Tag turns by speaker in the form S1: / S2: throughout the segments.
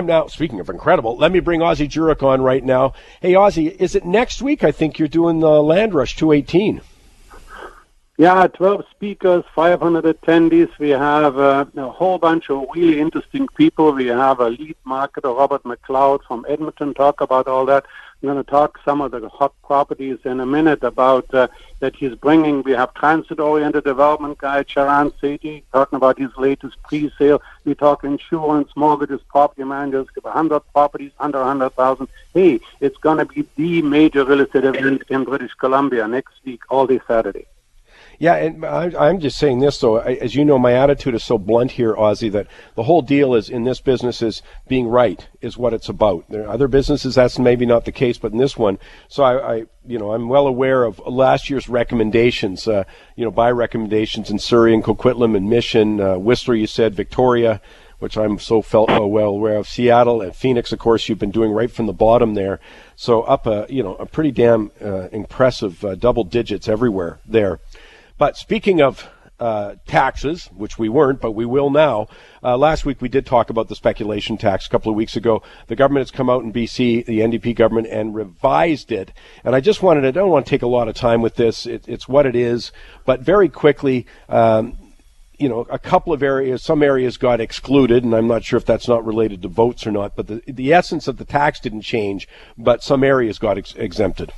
S1: Now, speaking of incredible, let me bring Ozzie Jurek on right now. Hey, Ozzie, is it next week? I think you're doing the Land Rush 218.
S2: Yeah, 12 speakers, 500 attendees. We have a whole bunch of really interesting people. We have a lead marketer, Robert McLeod from Edmonton, talk about all that. I'm going to talk some of the hot properties in a minute about that he's bringing. We have transit-oriented development guy, Charan Sethi, talking about his latest pre-sale. We talk insurance, mortgages, property managers, 100 properties under 100,000. Hey, it's going to be the major real estate event in British Columbia next week, all day Saturday.
S1: Yeah, and I'm just saying this, though. As you know, my attitude is so blunt here, Ozzie, that the whole deal is in this business is being right is what it's about. There are other businesses that's maybe not the case, but in this one, so I'm well aware of last year's recommendations. Buy recommendations in Surrey and Coquitlam and Mission, Whistler, you said, Victoria, which I'm so well aware of, Seattle and Phoenix. Of course, you've been doing right from the bottom there. So up a pretty damn impressive double digits everywhere there. But speaking of taxes, which we weren't, but we will now, last week we did talk about the speculation tax a couple of weeks ago. The government has come out in BC, the NDP government, and revised it. And I don't want to take a lot of time with this. It's what it is. But very quickly, a couple of areas, some areas got excluded, and I'm not sure if that's not related to votes or not. But the essence of the tax didn't change, but some areas got exempted.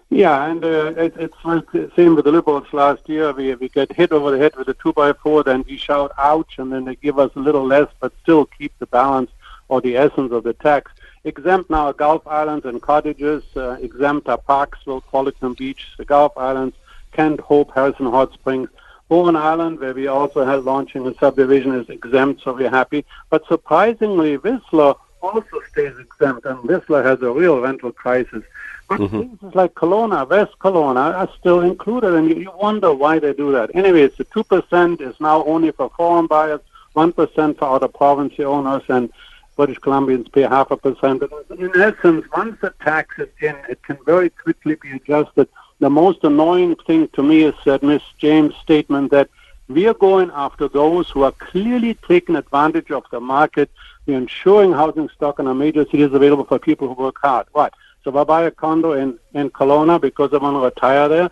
S2: Yeah, and it's like the same with the Liberals last year. We get hit over the head with a 2x4, then we shout ouch, and then they give us a little less, but still keep the balance or the essence of the tax. Exempt now Gulf Islands and cottages, exempt are Parksville, Qualicum Beach, the Gulf Islands, Kent, Hope, Harrison Hot Springs. Bowen Island, where we also had launching a subdivision, is exempt, so we're happy. But surprisingly, Whistler also stays exempt, and Whistler has a real rental crisis. But places like Kelowna, West Kelowna, are still included, and you wonder why they do that. Anyways, the 2% is now only for foreign buyers, 1% for out-of-province owners, and British Columbians pay 0.5%. But in essence, once the tax is in, it can very quickly be adjusted. The most annoying thing to me is that Ms. James' statement that we are going after those who are clearly taking advantage of the market. We're ensuring housing stock in our major cities available for people who work hard. What? So if I buy a condo in Kelowna because I want to retire there,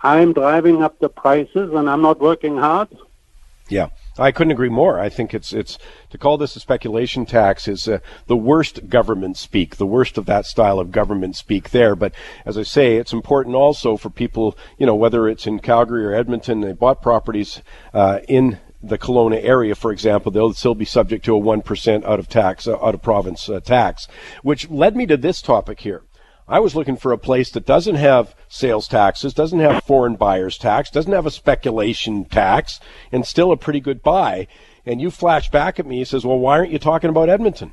S2: I'm driving up the prices and I'm not working hard?
S1: Yeah, I couldn't agree more. I think it's to call this a speculation tax is the worst government speak, the worst of that style of government speak there. But as I say, it's important also for people, whether it's in Calgary or Edmonton, they bought properties in the Kelowna area, for example, they'll still be subject to a 1% out of province tax, which led me to this topic here. I was looking for a place that doesn't have sales taxes, doesn't have foreign buyers tax, doesn't have a speculation tax, and still a pretty good buy. And you flashed back at me, he says, well, why aren't you talking about Edmonton?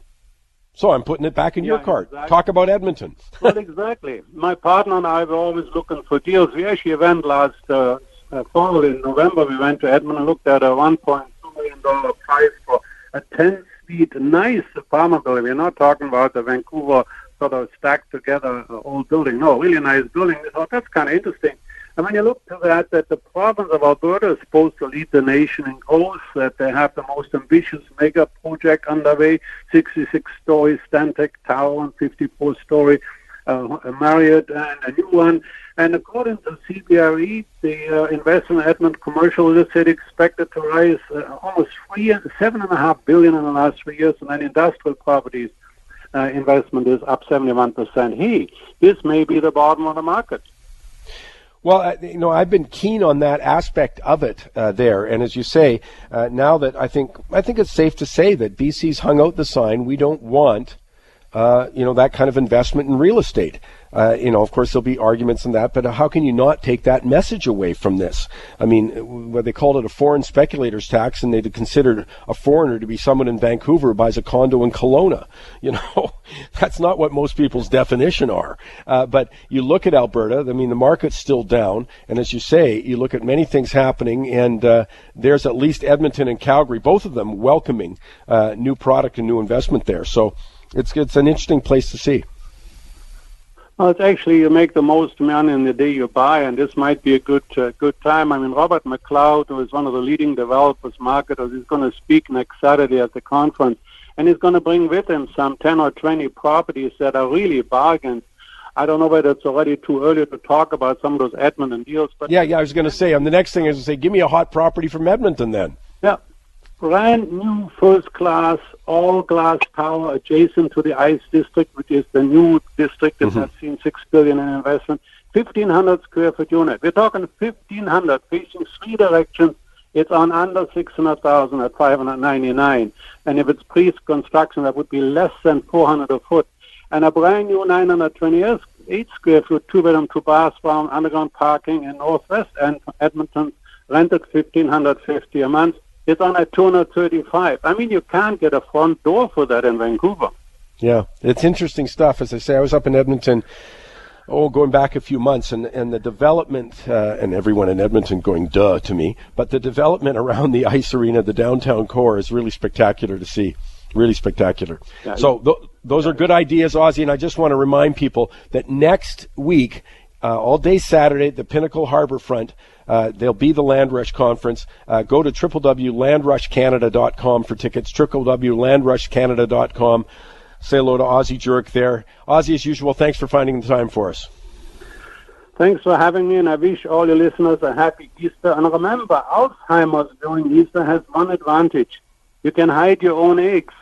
S1: So I'm putting it back in your card. Exactly. Talk about Edmonton.
S2: Well, exactly. My partner and I were always looking for deals. We actually went last fall in November. We went to Edmonton and looked at a $1.2 million price for a 10-suite nice apartment building. We're not talking about the Vancouver sort of stacked together old building. No, really nice building. We thought that's kind of interesting. And when you look to that the province of Alberta is supposed to lead the nation in growth, that they have the most ambitious mega project underway, 66-story Stantec Tower and 54-story Marriott and a new one. And according to CBRE, the investment in Edmonton commercial real estate expected to rise almost $7.5 billion in the last 3 years, and then industrial properties investment is up 71%. Hey, this may be the bottom of the market.
S1: Well, I've been keen on that aspect of it there, and as you say, now that I think it's safe to say that BC's hung out the sign, we don't want that kind of investment in real estate. Of course, there'll be arguments in that, but how can you not take that message away from this? I mean, they called it a foreign speculators tax, and they'd considered a foreigner to be someone in Vancouver who buys a condo in Kelowna. That's not what most people's definition are. But you look at Alberta, I mean, the market's still down, and as you say, you look at many things happening, and there's at least Edmonton and Calgary, both of them welcoming new product and new investment there. So it's an interesting place to see.
S2: Well, it's actually you make the most money in the day you buy, and this might be a good time. I mean, Robert McLeod, who is one of the leading developers, marketers, is going to speak next Saturday at the conference, and he's going to bring with him some 10 or 20 properties that are really bargains. I don't know whether it's already too early to talk about some of those Edmonton deals. But
S1: yeah, I was going to say, the next thing is to say, give me a hot property from Edmonton then.
S2: Yeah, brand new, first class, all glass tower adjacent to the ICE district, which is the new district that has seen $6 billion in investment. 1,500 square foot unit. We're talking 1,500 facing 3 directions. It's on under 600,000 at 599, and if it's pre-construction, that would be less than 400 a foot. And a brand new 928 square foot, 2-bedroom, 2-bathroom, underground parking in Northwest and Edmonton, rented $1,550 a month. It's on at 235. I mean, you can't get a front door for that in Vancouver.
S1: Yeah, it's interesting stuff. As I say, I was up in Edmonton, going back a few months, and the development, and everyone in Edmonton going, duh, to me, but the development around the ice arena, the downtown core, is really spectacular to see. Really spectacular. Yeah, so those are good ideas, Ozzie, and I just want to remind people that next week, all day Saturday, the Pinnacle Harbourfront, there'll be the Land Rush Conference. Go to www.landrushcanada.com for tickets, www.landrushcanada.com. Say hello to Ozzie Jurek there. Ozzie, as usual, thanks for finding the time for us.
S2: Thanks for having me, and I wish all your listeners a happy Easter. And remember, Alzheimer's during Easter has one advantage. You can hide your own eggs.